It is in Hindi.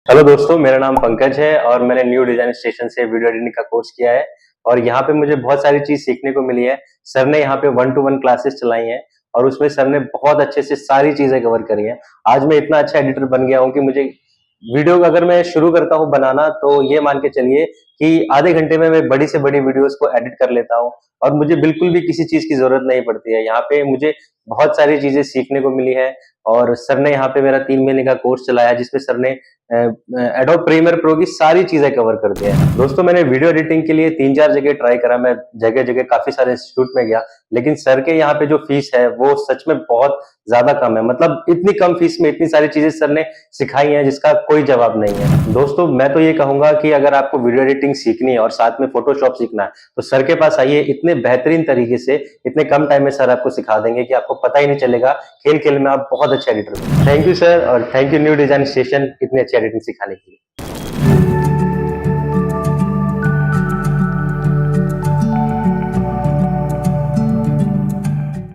हेलो दोस्तों, मेरा नाम पंकज है और मैंने न्यू डिजाइन स्टेशन से वीडियो एडिटिंग का कोर्स किया है। और यहाँ पे मुझे बहुत सारी चीज सीखने को मिली है। सर ने यहाँ पे 1-to-1 क्लासेस चलाई हैं और उसमें सर ने बहुत अच्छे से सारी चीजें कवर करी हैं। आज मैं इतना अच्छा एडिटर बन गया हूँ कि मुझे वीडियो अगर मैं शुरू करता हूँ बनाना, तो ये मान के चलिए कि आधे घंटे में मैं बड़ी से बड़ी वीडियोस को एडिट कर लेता हूँ और मुझे बिल्कुल भी किसी चीज की जरूरत नहीं पड़ती है। यहाँ पे मुझे बहुत सारी चीजें सीखने को मिली है। और सर ने यहाँ पे मेरा 3 महीने का कोर्स चलाया, जिसमें सर ने एडोब प्रीमियर प्रो की सारी चीजें कवर कर दिया है। दोस्तों, मैंने वीडियो एडिटिंग के लिए 3-4 जगह ट्राई करा, मैं जगह जगह काफी सारे इंस्टीट्यूट में गया, लेकिन सर के यहाँ पे जो फीस है वो सच में बहुत ज्यादा कम है। मतलब इतनी कम फीस में इतनी सारी चीजें सर ने सिखाई हैं जिसका कोई जवाब नहीं है। दोस्तों, मैं तो ये कहूंगा कि अगर आपको वीडियो एडिटिंग सीखनी है और साथ में फोटोशॉप सीखना है, तो सर के पास आइए। इतने बेहतरीन तरीके से इतने कम टाइम में सर आपको सिखा देंगे कि आपको पता ही नहीं चलेगा। खेल खेल में आप बहुत अच्छे एडिटर बने। थैंक यू सर, और thank you new design station इतनी अच्छी एडिटिंग सिखाने के लिए।